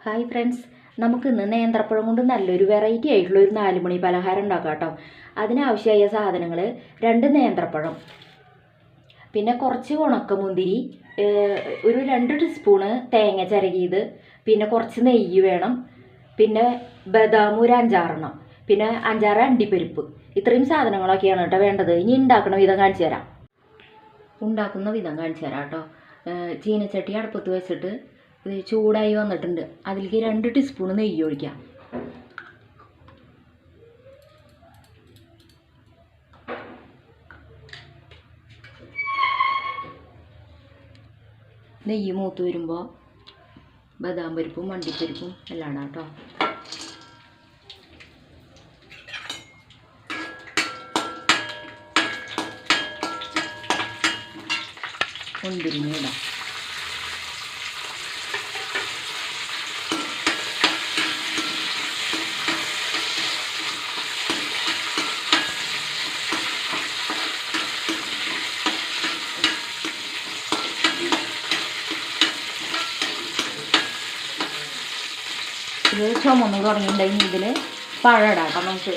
Hi friends, നമുക്ക് ഇന്ന് നേന്ത്രപ്പഴം കൊണ്ട് നല്ലൊരു വെറൈറ്റി ആയിട്ടുള്ള ഒരു 4 മണി പലഹാരം ഉണ്ടാക്കാം കേട്ടോ. അതിനാവശ്യമായ സാധനങ്ങൾ 2 നേന്ത്രപ്പഴം, പിന്നെ കുറച്ച് ഉണക്കമുന്തിരി, ഒരു 2 ടീസ്പൂണ് തേങ്ങ ചിരകിയത്, പിന്നെ കുറച്ച് നെയ്യ് വേണം, പിന്നെ ബദാം ഒരു 5-6 പിന്നെ 5-6 അണ്ടിപ്പരിപ്പ്. ഇത്രയും സാധനങ്ങളൊക്കെയാണ് കേട്ടോ വേണ്ടത്. ഇനി ഉണ്ടാക്കുന്ന വിധം കാണിച്ചു തരാം കേട്ടോ. ചീനച്ചട്ടി അടുപ്പത്ത് വെച്ചിട്ട് ഇത് ചൂടായി വന്നിട്ടുണ്ട്. അതിലേക്ക് 2 ടീസ്പൂണ് നെയ്യ് ഒഴിക്കാം. നെയ്യ് മൂത്ത് വരുമ്പോൾ ബദാം പരിപ്പും അണ്ടിപ്പരിപ്പും എല്ലാം ഇടാം കേട്ടോ. മുന്തിരിങ്ങ ഇടാം. ഇത് ചുമന്ന് തുടങ്ങിയിട്ടുണ്ടെങ്കിൽ ഇതിൽ പഴം ഇടാം കേട്ടോ. നമുക്ക്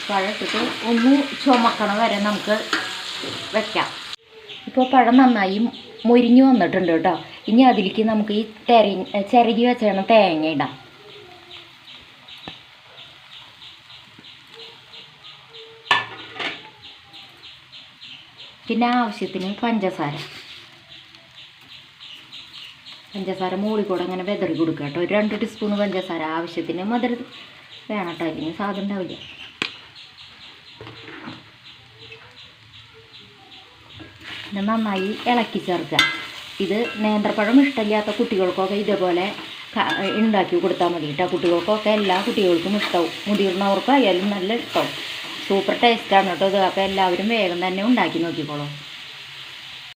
പഴം ഇട്ടിട്ട് ഒന്ന് ചുമക്കണ വരെ നമുക്ക് വെക്കാം. ഇപ്പോൾ പഴം നന്നായി മൊരിഞ്ഞു വന്നിട്ടുണ്ട് കേട്ടോ. ഇനി അതിലേക്ക് നമുക്ക് ഈ ചിരകി വെച്ചാണ് തേങ്ങ ഇടാം. പിന്നെ ആവശ്യത്തിന് പഞ്ചസാര മുകളിൽ കൂടെ അങ്ങനെ വെതറി കൊടുക്കുക കേട്ടോ. ഒരു 2 ടീസ്പൂൺ പഞ്ചസാര ആവശ്യത്തിന് മധുരം വേണം കേട്ടോ. അതിന് സാധനം ഉണ്ടാവില്ല. പിന്നെ നന്നായി ഇളക്കി ചേർക്കുക. ഇത് നേന്ത്രപ്പഴം ഇഷ്ടമില്ലാത്ത കുട്ടികൾക്കൊക്കെ ഇതേപോലെ ഉണ്ടാക്കി കൊടുത്താൽ മതി കേട്ടോ. കുട്ടികൾക്കൊക്കെ എല്ലാ കുട്ടികൾക്കും ഇഷ്ടവും, മുതിർന്നവർക്കായാലും നല്ല ഇഷ്ടവും. സൂപ്പർ ടേസ്റ്റാണ് കേട്ടോ ഇത്. അപ്പോൾ എല്ലാവരും വേഗം തന്നെ ഉണ്ടാക്കി നോക്കിക്കോളൂ.